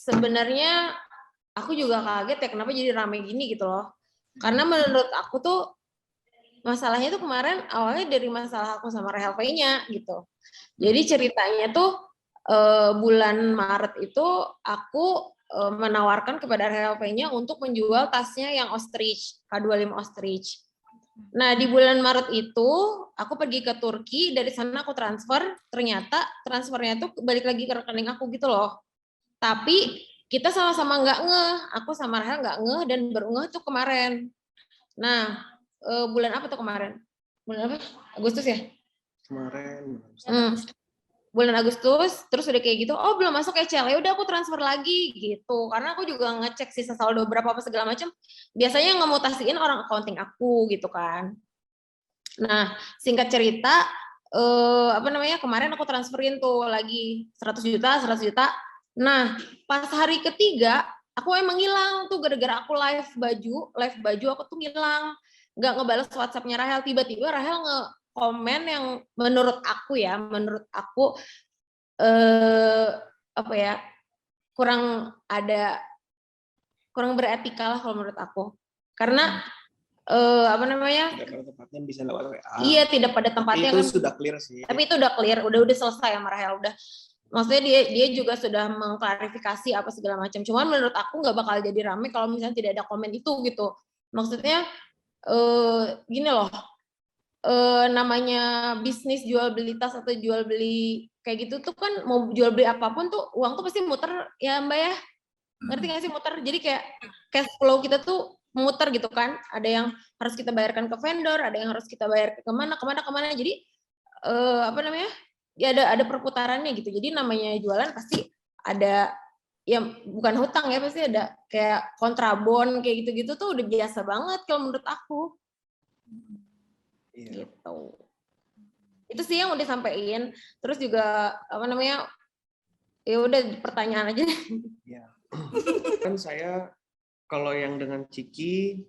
sebenarnya aku juga kaget ya kenapa jadi rame gini gitu loh. Karena menurut aku tuh masalahnya tuh kemarin awalnya dari masalah aku sama Rahel V-nya gitu. Jadi ceritanya tuh bulan Maret itu aku menawarkan kepada Rahel V-nya untuk menjual tasnya yang ostrich, K25 ostrich. Nah, di bulan Maret itu aku pergi ke Turki, dari sana aku transfer, ternyata transfernya tuh balik lagi ke rekening aku gitu loh. Tapi kita sama-sama nggak ngeh, aku sama Rahel nggak ngeh dan baru ngeh tuh kemarin. Nah, bulan apa tuh kemarin? Bulan apa? Agustus ya? Kemarin. Bulan Agustus, terus udah kayak gitu, oh belum masuk Ecel, ya udah aku transfer lagi gitu, karena aku juga ngecek sisa saldo berapa apa segala macam, biasanya ngemutasiin orang accounting aku gitu kan. Nah, singkat cerita, kemarin aku transferin tuh lagi 100 juta, 100 juta. Nah, pas hari ketiga, aku emang hilang tuh gara-gara aku live baju aku tuh ngilang, nggak ngebales WhatsApp-nya Rahel, tiba-tiba Rahel komen yang menurut aku kurang beretika lah kalau menurut aku, karena tidak pada tempatnya bisa lewat WA. Iya, tidak pada tempatnya. Tapi itu kan sudah clear sih. Tapi itu udah clear, udah selesai sama Rahel, udah. Maksudnya dia juga sudah mengklarifikasi apa segala macam. Cuman menurut aku nggak bakal jadi rame kalau misalnya tidak ada komen itu gitu. Maksudnya gini loh, namanya bisnis jual beli tas atau jual beli kayak gitu tuh kan, mau jual beli apapun tuh uang tuh pasti muter ya Mbak ya. Ngerti nggak sih muter? Jadi kayak cash flow kita tuh muter gitu kan. Ada yang harus kita bayarkan ke vendor, ada yang harus kita bayar ke kemana. Jadi ya ada perputarannya gitu. Jadi namanya jualan pasti ada, ya bukan hutang ya, pasti ada kayak kontrabon kayak gitu-gitu tuh udah biasa banget kalau menurut aku. Gitu. Itu sih yang udah disampaikan. Terus juga ya udah pertanyaan aja. Ya. Kan saya kalau yang dengan Ciki,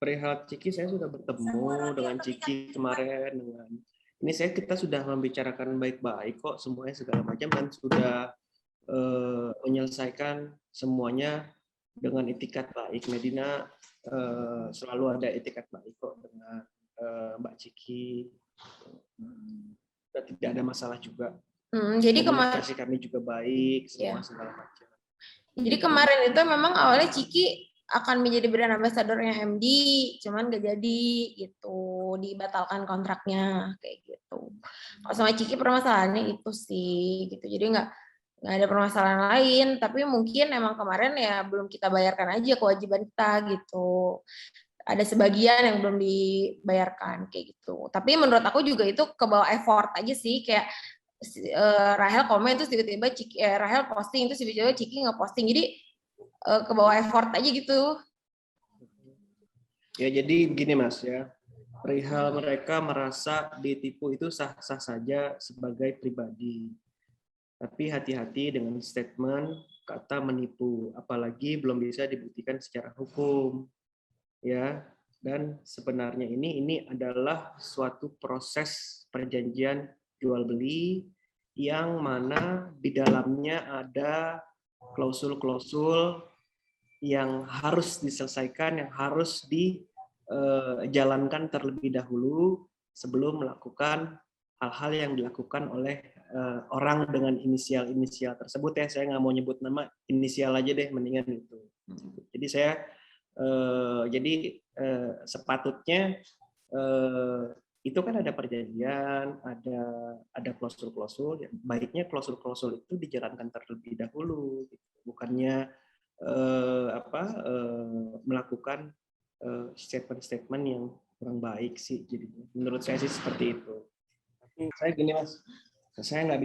perihal Ciki saya sudah bertemu dengan Ciki kemarin, kita sudah membicarakan baik-baik kok semuanya segala macam, dan sudah menyelesaikan semuanya dengan itikat baik. Medina selalu ada itikat baik kok dengan Mbak Ciki, dan tidak ada masalah juga. Jadi kemarin kami juga baik, semua segala macam. Jadi kemarin itu memang awalnya Ciki akan menjadi brand ambassador-nya MD, cuman gak jadi gitu, dibatalkan kontraknya kayak gitu. Kalau sama Ciki permasalahannya itu sih gitu, jadi nggak ada permasalahan lain, tapi mungkin emang kemarin ya belum kita bayarkan aja kewajiban kita gitu. Ada sebagian yang belum dibayarkan kayak gitu. Tapi menurut aku juga itu ke bawah effort aja sih, kayak Rahel komen terus tiba-tiba Rahel posting terus tiba-tiba Ciki nggak posting, jadi ke bawah effort aja gitu. Ya jadi begini Mas ya, perihal mereka merasa ditipu itu sah-sah saja sebagai pribadi, tapi hati-hati dengan statement kata menipu, apalagi belum bisa dibuktikan secara hukum ya. Dan sebenarnya ini adalah suatu proses perjanjian jual beli yang mana di dalamnya ada klausul-klausul yang harus diselesaikan, yang harus dijalankan terlebih dahulu sebelum melakukan hal-hal yang dilakukan oleh orang dengan inisial-inisial tersebut ya. Saya nggak mau nyebut nama, inisial aja deh mendingan itu. Jadi sepatutnya itu kan ada perjanjian, ada klausul-klausul. Baiknya klausul-klausul itu dijalankan terlebih dahulu, bukannya melakukan statement-statement yang kurang baik sih. Jadi menurut saya sih seperti itu. Tapi saya gini Mas, saya nggak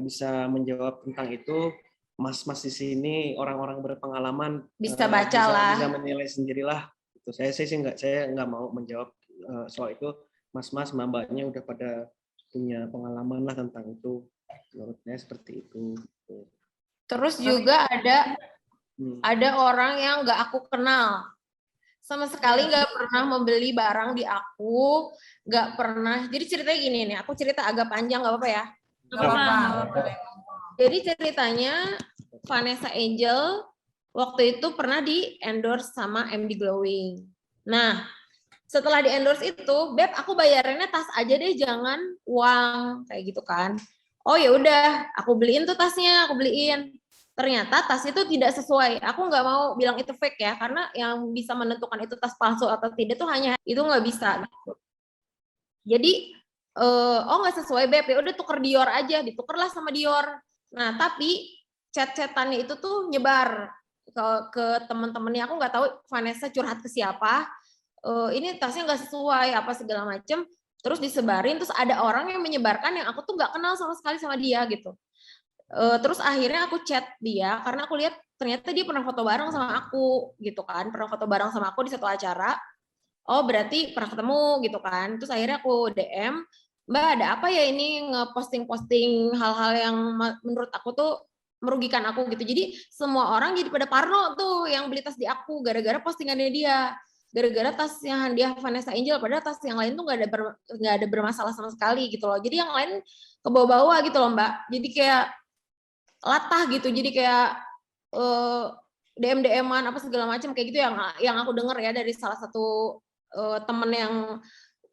bisa menjawab tentang itu. Mas-mas di sini orang-orang berpengalaman bisa baca lah, bisa menilai sendirilah. Itu saya nggak mau menjawab soal itu. Mas-mas, mbak-mbaknya udah pada punya pengalaman lah tentang itu. Menurut saya seperti itu. Terus juga ada orang yang nggak aku kenal, sama sekali nggak pernah membeli barang di aku, nggak pernah. Jadi ceritanya gini nih, aku cerita agak panjang, nggak apa-apa ya? Nggak apa-apa. Jadi ceritanya Vanessa Angel waktu itu pernah di endorse sama MD Glowing. Nah, setelah di endorse itu, Beb, aku bayarannya tas aja deh, jangan uang kayak gitu kan. Oh ya udah, aku beliin tuh tasnya, aku beliin. Ternyata tas itu tidak sesuai. Aku nggak mau bilang itu fake ya, karena yang bisa menentukan itu tas palsu atau tidak tuh hanya itu nggak bisa. Jadi oh nggak sesuai Beb, ya udah tuker Dior aja, ditukerlah sama Dior. Nah tapi chat-chatannya itu tuh nyebar ke teman-temannya. Aku nggak tahu Vanessa curhat ke siapa. Ini tasnya nggak sesuai apa segala macem. Terus disebarin, terus ada orang yang menyebarkan yang aku tuh nggak kenal sama sekali sama dia gitu. Terus akhirnya aku chat dia karena aku lihat ternyata dia pernah foto bareng sama aku gitu kan, pernah foto bareng sama aku di satu acara. Oh berarti pernah ketemu gitu kan. Terus akhirnya aku DM, Mbak ada apa ya ini ngeposting-posting hal-hal yang menurut aku tuh merugikan aku gitu. Jadi semua orang jadi pada parno tuh yang beli tas di aku gara-gara postingannya dia. Gara-gara tas yang dia Vanessa Angel, padahal tas yang lain tuh nggak ada bermasalah sama sekali gitu loh. Jadi yang lain ke bawah-bawah gitu loh Mbak. Jadi kayak latah gitu. Jadi kayak DM-DM-an apa segala macam kayak gitu yang aku dengar ya dari salah satu temen yang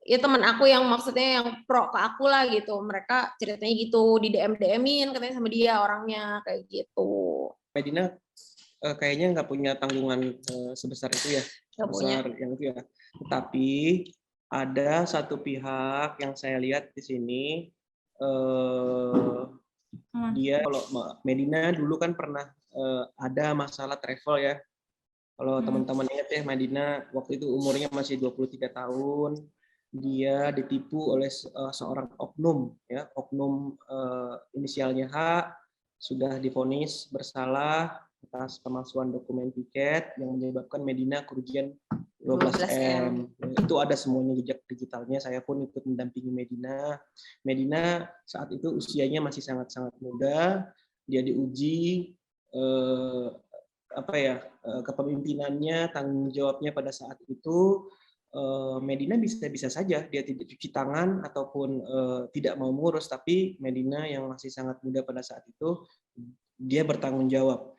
ya teman aku yang maksudnya yang pro ke aku lah gitu. Mereka ceritanya gitu di DM-DM-in katanya sama dia orangnya kayak gitu. Medina kayaknya nggak punya tanggungan sebesar itu ya, sebesar yang itu ya. Tetapi ada satu pihak yang saya lihat di sini, dia kalau Medina dulu kan pernah ada masalah travel ya. Kalau teman-teman ingat ya, Medina waktu itu umurnya masih 23 tahun, dia ditipu oleh seorang oknum ya, oknum inisialnya H, sudah divonis bersalah atas pemalsuan dokumen tiket yang menyebabkan Medina kerugian 12M. Itu ada semuanya jejak digitalnya. Saya pun ikut mendampingi Medina. Medina saat itu usianya masih sangat-sangat muda. Dia diuji kepemimpinannya, tanggung jawabnya pada saat itu. Medina bisa saja dia tidak cuci tangan ataupun tidak mau ngurus, tapi Medina yang masih sangat muda pada saat itu dia bertanggung jawab.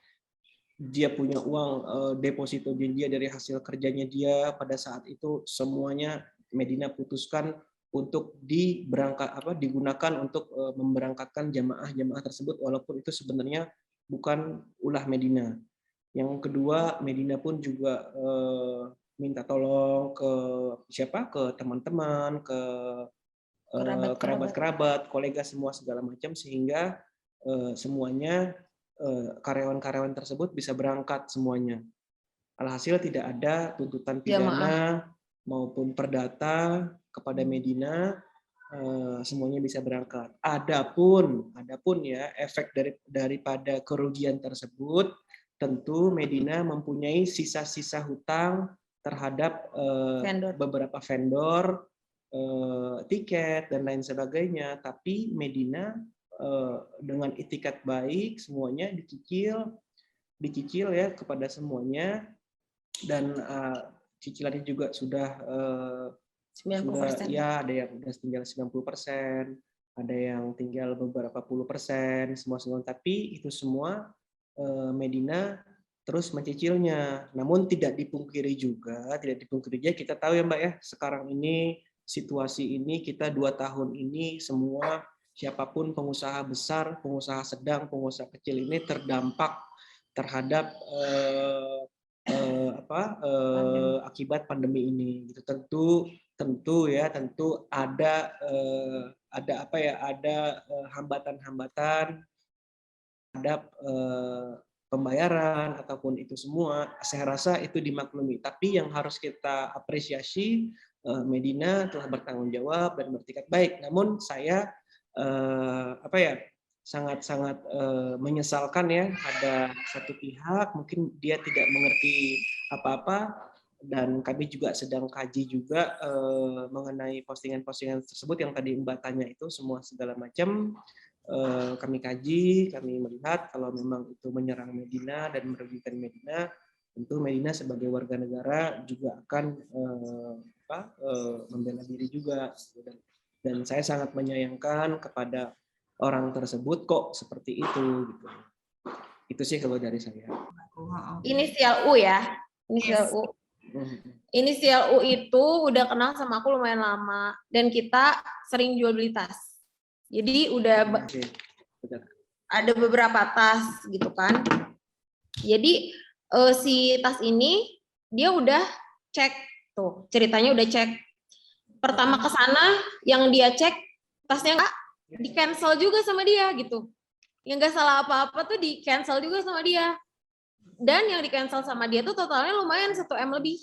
Dia punya uang deposito dia dari hasil kerjanya dia pada saat itu, semuanya Medina putuskan untuk digunakan untuk memberangkatkan jamaah-jamaah tersebut, walaupun itu sebenarnya bukan ulah Medina. Yang kedua, Medina pun juga minta tolong ke siapa, ke teman-teman, ke kerabat-kerabat, kolega semua segala macam, sehingga semuanya karyawan-karyawan tersebut bisa berangkat semuanya. Alhasil tidak ada tuntutan pidana maupun perdata kepada Medina, semuanya bisa berangkat. Adapun ya efek daripada kerugian tersebut, tentu Medina mempunyai sisa-sisa hutang terhadap beberapa vendor, tiket dan lain sebagainya. Tapi Medina dengan itikat baik semuanya dicicil ya kepada semuanya, dan cicilannya juga sudah 90%. Ya, ada yang udah tinggal 90%, ada yang tinggal beberapa puluh persen, semua. Tapi itu semua Medina terus mencicilnya. Namun tidak dipungkiri juga kita tahu ya Mbak ya, sekarang ini situasi ini kita 2 tahun ini semua siapapun pengusaha besar, pengusaha sedang, pengusaha kecil ini terdampak terhadap akibat pandemi ini. Gitu. Tentu ada hambatan-hambatan terhadap pembayaran ataupun itu semua. Saya rasa itu dimaklumi. Tapi yang harus kita apresiasi, Medina telah bertanggung jawab dan bertikat baik. Namun saya sangat-sangat menyesalkan ya, ada satu pihak mungkin dia tidak mengerti apa-apa, dan kami juga sedang kaji juga mengenai postingan-postingan tersebut yang tadi Mbak tanya itu semua segala macam. Kami kaji, kami melihat kalau memang itu menyerang Medina dan merugikan Medina, tentu Medina sebagai warga negara juga akan membela diri juga. Dan saya sangat menyayangkan kepada orang tersebut kok seperti itu gitu. Itu sih kalau dari saya. Inisial U ya. Inisial U. Inisial U itu udah kenal sama aku lumayan lama dan kita sering jual beli tas. Jadi udah ada beberapa tas gitu kan. Jadi si tas ini dia udah cek tuh, ceritanya udah cek. Pertama ke sana yang dia cek tasnya nggak di cancel juga sama dia gitu. Yang nggak salah apa-apa tuh di cancel juga sama dia. Dan yang di cancel sama dia tuh totalnya lumayan 1 M lebih.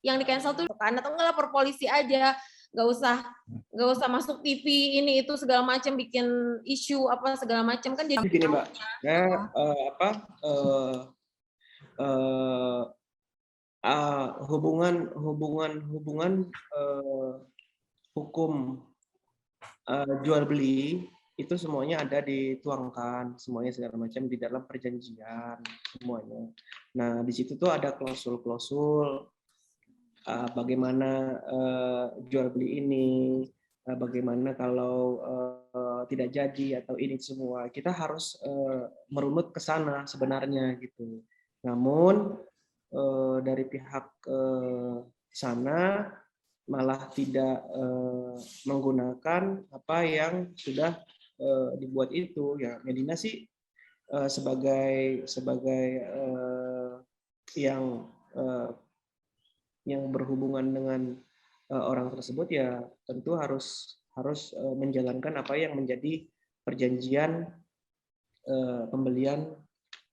Yang di cancel tuh kan, atau nggak lapor polisi aja, nggak usah masuk TV ini itu segala macam, bikin isu apa segala macam kan. Jadi gini Mbak, ya hubungan hukum jual beli itu semuanya ada dituangkan, semuanya segala macam di dalam perjanjian semuanya. Nah di situ tuh ada klausul-klausul bagaimana jual beli ini, bagaimana kalau tidak jadi atau ini semua. Kita harus merunut ke sana sebenarnya gitu. Namun dari pihak sana malah tidak menggunakan apa yang sudah dibuat itu. Ya Medina sih sebagai yang berhubungan dengan orang tersebut ya tentu harus menjalankan apa yang menjadi perjanjian pembelian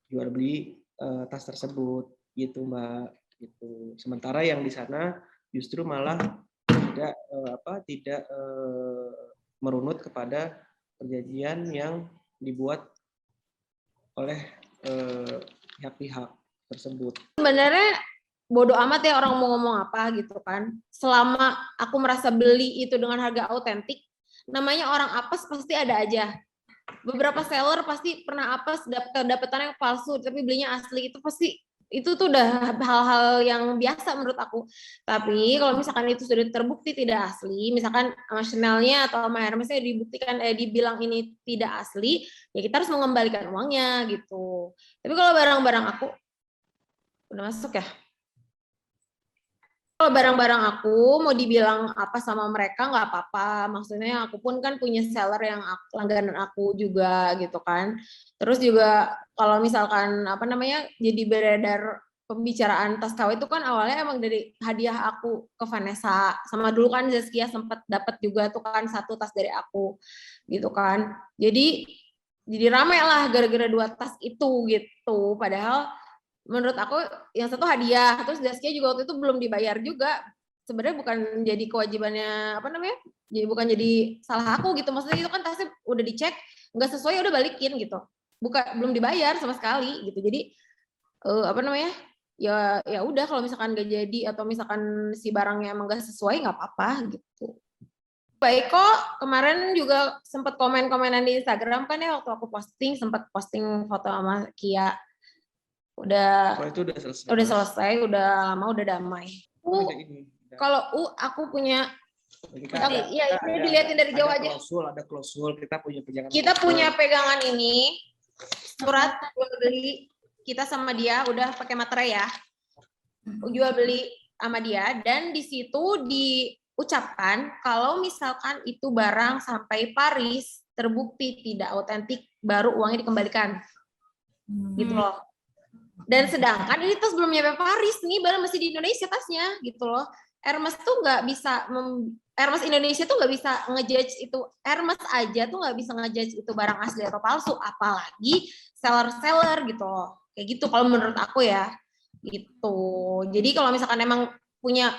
jual beli tas tersebut gitu Mbak gitu. Sementara yang di sana justru malah tidak merunut kepada perjanjian yang dibuat oleh pihak-pihak tersebut. sebenarnya bodoh amat ya orang mau ngomong apa gitu kan. Selama aku merasa beli itu dengan harga autentik, namanya orang apes pasti ada aja. Beberapa seller pasti pernah apes dapetan yang palsu tapi belinya asli, itu pasti itu tuh udah hal-hal yang biasa menurut aku. Tapi kalau misalkan itu sudah terbukti tidak asli, misalkan sama Chanel-nya atau sama Hermes-nya dibuktikan dibilang ini tidak asli, ya kita harus mengembalikan uangnya gitu. Tapi kalau barang-barang aku udah masuk ya. Kalau barang-barang aku mau dibilang apa sama mereka nggak apa-apa. Maksudnya aku pun kan punya seller yang langganan aku juga gitu kan. Terus juga kalau misalkan apa namanya jadi beredar pembicaraan tas KW itu kan awalnya emang dari hadiah aku ke Vanessa. Sama dulu kan Zaskia sempat dapat juga tuh kan 1 tas dari aku gitu kan. Jadi ramai lah gara-gara 2 tas itu gitu. Padahal menurut aku yang satu hadiah, terus Zaskia juga waktu itu belum dibayar juga. Sebenarnya bukan jadi kewajibannya apa namanya, jadi bukan jadi salah aku gitu. Maksudnya itu kan tasnya udah dicek nggak sesuai, udah balikin gitu. Belum dibayar sama sekali gitu. Jadi apa namanya, ya udah kalau misalkan nggak jadi atau misalkan si barangnya emang nggak sesuai nggak apa-apa gitu. Mbak Eko kemarin juga sempat komen-komenan di Instagram kan ya, waktu aku sempat posting foto sama Kia. Itu udah selesai. Udah selesai, udah lama, udah damai. Kalau aku punya iya, ini dilihatin dari jauh aja. Ada klausul, kita punya pegangan. Kita punya pegangan ini, surat jual beli kita sama dia udah pakai materai ya. Jual beli sama dia, dan di situ diucapkan kalau misalkan itu barang sampai Paris terbukti tidak autentik, baru uangnya dikembalikan. Gitu loh. Dan sedangkan ini tas belum nyampe Paris nih, baru masih di Indonesia tasnya gitu loh. Hermes tuh nggak bisa, Hermes Indonesia tuh nggak bisa ngejudge itu, Hermes aja tuh nggak bisa ngejudge itu barang asli atau palsu, apalagi seller-seller gitu loh. Kayak gitu kalau menurut aku ya, gitu. Jadi kalau misalkan emang punya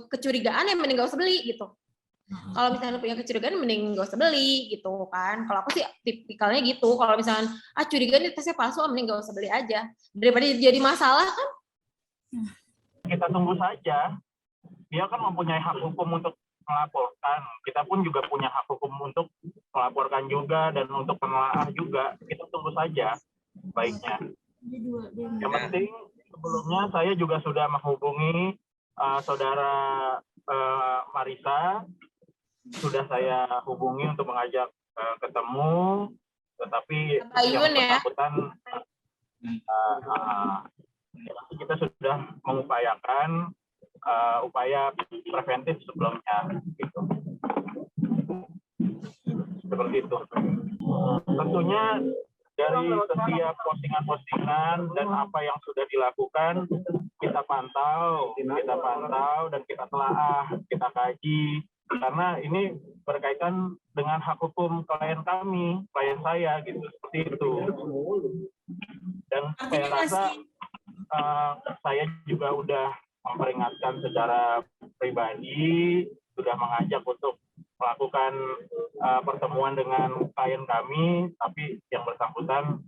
kecurigaan ya mending gak usah beli gitu. Kalau misalnya punya kecurigaan mending gak usah beli gitu kan. Kalau aku sih tipikalnya gitu. Kalau misalnya curiga nih tasnya palsu, mending gak usah beli aja. Daripada jadi masalah kan. Kita tunggu saja. Dia kan mempunyai hak hukum untuk melaporkan. Kita pun juga punya hak hukum untuk melaporkan juga dan untuk menelaah juga. Kita tunggu saja baiknya. Yang penting sebelumnya saya juga sudah menghubungi saudara Marisa. Sudah saya hubungi untuk mengajak ketemu, tetapi yang Ayun ya. bersangkutan nanti kita sudah mengupayakan upaya preventif sebelumnya, gitu. Seperti itu. Tentunya dari setiap postingan-postingan dan apa yang sudah dilakukan kita pantau dan kita telaah, kita kaji, karena ini berkaitan dengan hak hukum klien kami, klien saya, gitu, seperti itu. Dan saya rasa saya juga udah memperingatkan secara pribadi, sudah mengajak untuk melakukan pertemuan dengan klien kami, tapi yang bersangkutan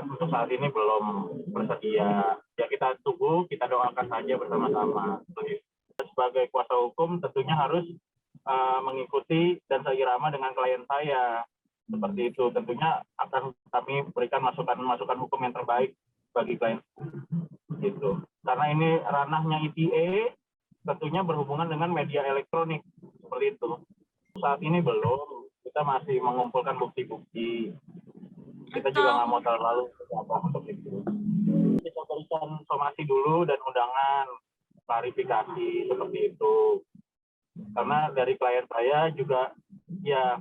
untuk saat ini belum bersedia. Ya kita tunggu, kita doakan saja bersama-sama. Sebagai kuasa hukum tentunya harus mengikuti dan seirama dengan klien saya. Seperti itu, tentunya akan kami berikan masukan hukum yang terbaik bagi klien. Gitu. Karena ini ranahnya ITE, tentunya berhubungan dengan media elektronik. Seperti itu. Saat ini belum, kita masih mengumpulkan bukti-bukti. Kita juga nggak mau terlalu apa untuk itu. Kita berikan somasi dulu dan undangan klarifikasi seperti itu. Karena dari klien saya juga ya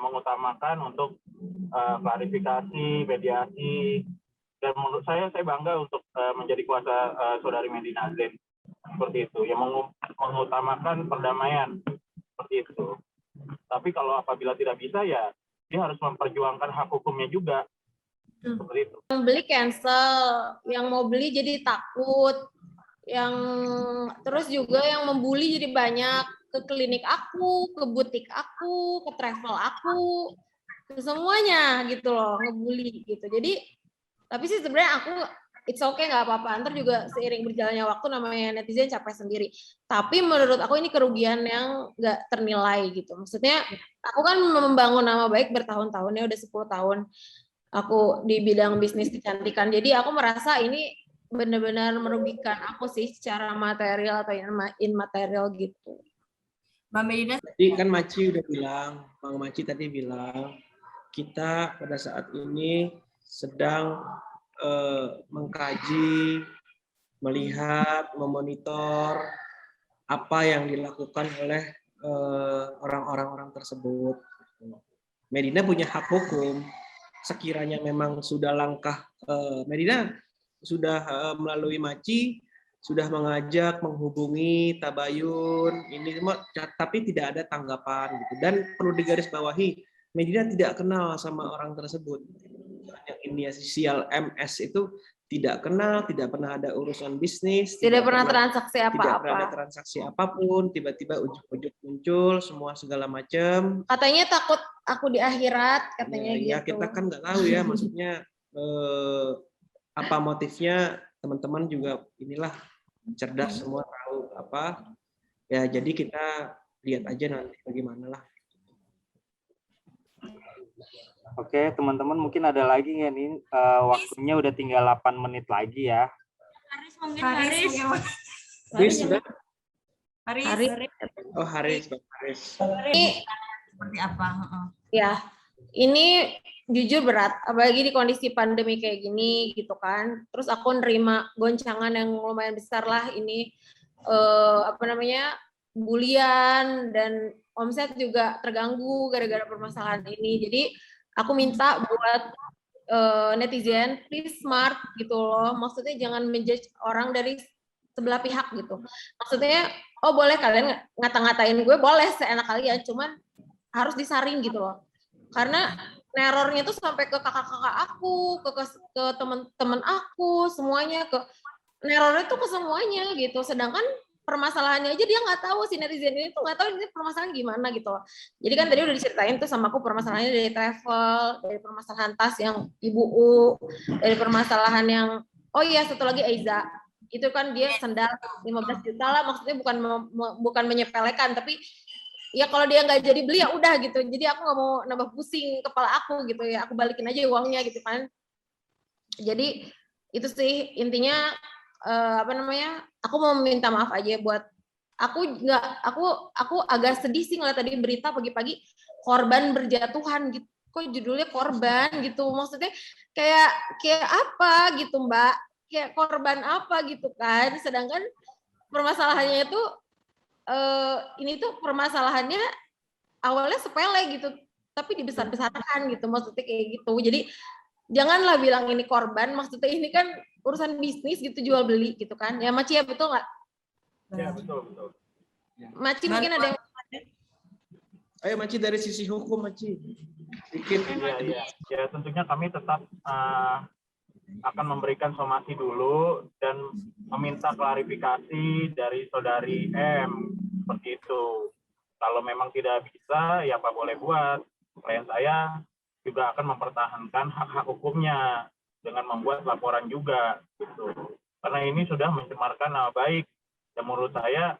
mengutamakan untuk klarifikasi, mediasi, dan menurut saya bangga untuk menjadi kuasa saudari Medina Zain seperti itu, yang mengutamakan perdamaian seperti itu. Tapi kalau apabila tidak bisa ya dia harus memperjuangkan hak hukumnya juga. Seperti itu. Yang beli cancel, yang mau beli jadi takut, yang terus juga yang membuli jadi banyak, ke klinik aku, ke butik aku, ke travel aku, ke semuanya gitu loh, ngebully gitu. Jadi tapi sih sebenarnya aku it's okay, nggak apa-apa. Ntar juga seiring berjalannya waktu namanya netizen capek sendiri. Tapi menurut aku ini kerugian yang nggak ternilai gitu. Maksudnya aku kan membangun nama baik bertahun-tahun ya, udah 10 tahun aku di bidang bisnis kecantikan. Jadi aku merasa ini benar-benar merugikan aku sih secara material atau immaterial gitu. Mbak Medina. Tadi kan Maci udah bilang, Bang Maci tadi bilang, kita pada saat ini sedang mengkaji, melihat, memonitor apa yang dilakukan oleh orang-orang tersebut. Medina punya hak hukum. Sekiranya memang sudah langkah, Medina sudah melalui Maci, sudah mengajak, menghubungi Tabayun, ini semua, tapi tidak ada tanggapan gitu. Dan perlu digarisbawahi, Medina tidak kenal sama orang tersebut. Yang inisial MS itu tidak kenal, tidak pernah ada urusan bisnis, tidak pernah transaksi apa-apa. Tidak pernah ada transaksi apapun, tiba-tiba ujuk-ujuk muncul semua segala macam. Katanya takut aku di akhirat, katanya gitu. Ya kita kan nggak tahu ya, maksudnya apa motifnya, teman-teman juga inilah cerdas semua tahu apa. Ya jadi kita lihat aja nanti bagaimana lah. Oke, teman-teman mungkin ada lagi nggak nih? Waktunya udah tinggal 8 menit lagi ya. Haris. Sudah? Haris. Oh, Haris. Ini seperti apa? Ya, ini jujur berat, apalagi di kondisi pandemi kayak gini gitu kan. Terus aku nerima goncangan yang lumayan besar lah ini, bulian, dan omset juga terganggu gara-gara permasalahan ini. Jadi aku minta buat netizen, please smart gitu loh. Maksudnya jangan menjudge orang dari sebelah pihak gitu. Maksudnya, oh boleh kalian ngata-ngatain gue, boleh seenak kalian, cuman harus disaring gitu loh. Karena nerornya tuh sampai ke kakak-kakak aku, ke teman-teman aku, semuanya, nerornya tuh ke semuanya gitu. Sedangkan permasalahannya aja dia nggak tahu, si netizen ini tuh nggak tahu ini permasalahan gimana gitu loh. Jadi kan tadi udah diceritain tuh sama aku permasalahannya dari travel, dari permasalahan tas yang Ibu U, dari permasalahan yang, oh iya satu lagi Aiza, itu kan dia sendal 15 juta lah, maksudnya bukan menyepelekan, tapi ya kalau dia nggak jadi beli ya udah gitu. Jadi aku nggak mau nambah pusing kepala aku gitu ya, aku balikin aja uangnya gitu kan. Jadi itu sih intinya, aku mau minta maaf aja buat aku agak sedih sih ngeliat tadi berita pagi-pagi korban berjatuhan gitu. Kok judulnya korban gitu, maksudnya kayak apa gitu Mbak, kayak korban apa gitu kan, sedangkan permasalahannya itu ini tuh permasalahannya awalnya sepele gitu, tapi dibesar-besarkan gitu, maksudnya kayak gitu. Jadi janganlah bilang ini korban, maksudnya ini kan urusan bisnis gitu, jual beli gitu kan. Ya Maci ya, betul nggak? Ya, betul. Maci mungkin ada yang... Ayo Maci dari sisi hukum Maci. Sedikit. Ya, tentunya kami tetap akan memberikan somasi dulu dan meminta klarifikasi dari saudari M seperti itu. Kalau memang tidak bisa, ya Pak boleh buat. Klien saya juga akan mempertahankan hak-hak hukumnya dengan membuat laporan juga, gitu. Karena ini sudah mencemarkan nama baik. Dan menurut saya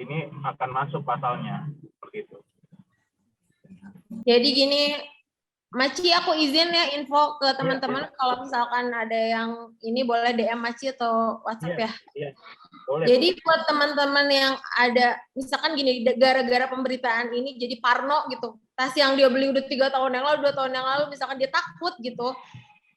ini akan masuk pasalnya, seperti itu. Jadi gini, Maci, aku izin ya info ke teman-teman kalau misalkan ada yang ini boleh DM Maci atau WhatsApp ya. Iya, boleh. Jadi buat teman-teman yang ada, misalkan gini, gara-gara pemberitaan ini jadi parno gitu, tas yang dia beli udah 3 tahun yang lalu, 2 tahun yang lalu, misalkan dia takut gitu,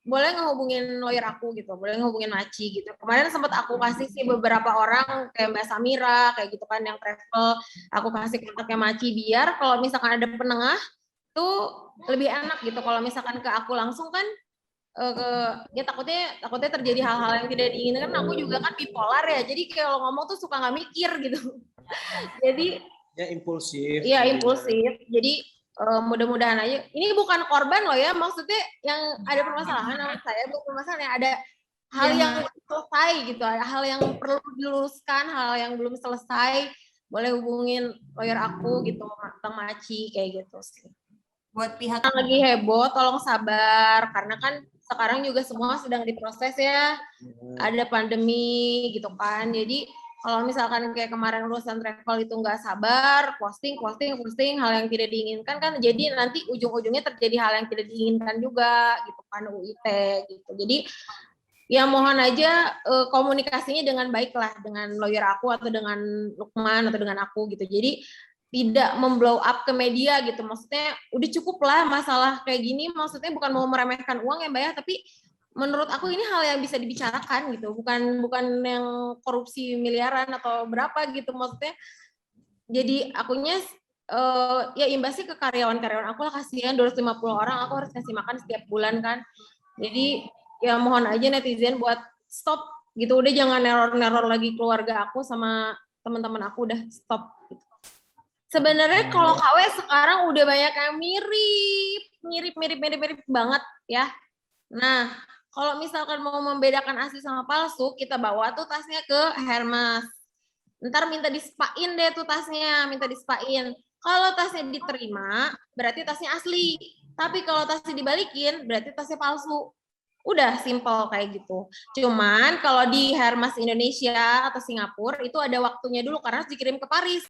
boleh ngehubungin lawyer aku gitu, boleh ngehubungin Maci gitu. Kemarin sempat aku kasih sih beberapa orang kayak Mbak Samira kayak gitu kan yang travel, aku kasih kontaknya Maci biar kalau misalkan ada penengah tuh lebih enak gitu. Kalau misalkan ke aku langsung kan ya takutnya terjadi hal-hal yang tidak diinginkan. Aku juga kan bipolar ya, jadi kalau ngomong tuh suka nggak mikir gitu. Jadi Ya impulsif. iya impulsif. Jadi mudah-mudahan aja. Ini bukan korban loh ya, maksudnya yang ada permasalahan sama saya, bukan permasalahan yang ada hal yang belum selesai gitu, ada hal yang perlu diluruskan, hal yang belum selesai, boleh hubungin lawyer aku gitu, Bang Maci kayak gitu sih. Buat pihak Yang lagi heboh, tolong sabar karena kan sekarang juga semua sedang diproses ya, ada pandemi gitu kan. Jadi kalau misalkan kayak kemarin urusan travel itu nggak sabar, posting hal yang tidak diinginkan kan, jadi nanti ujung-ujungnya terjadi hal yang tidak diinginkan juga gitu kan, UIT gitu. Jadi ya mohon aja komunikasinya dengan baik lah dengan lawyer aku atau dengan Lukman atau dengan aku gitu. Jadi tidak memblow up ke media gitu, maksudnya udah cukup lah masalah kayak gini, maksudnya bukan mau meremehkan uang ya Mbak ya, tapi menurut aku ini hal yang bisa dibicarakan gitu, bukan yang korupsi miliaran atau berapa gitu, maksudnya jadi akunya ya imbasnya ke karyawan aku lah, kasihan 250 orang aku harus kasih makan setiap bulan kan. Jadi ya mohon aja netizen buat stop gitu, udah jangan neror lagi keluarga aku sama teman-teman aku, udah stop gitu. Sebenarnya kalau KW sekarang udah banyak yang mirip banget ya. Nah, kalau misalkan mau membedakan asli sama palsu, kita bawa tuh tasnya ke Hermes. Ntar minta dispain deh tuh tasnya, minta dispain. Kalau tasnya diterima, berarti tasnya asli. Tapi kalau tasnya dibalikin, berarti tasnya palsu. Udah simple kayak gitu. Cuman kalau di Hermes Indonesia atau Singapura itu ada waktunya dulu karena harus dikirim ke Paris.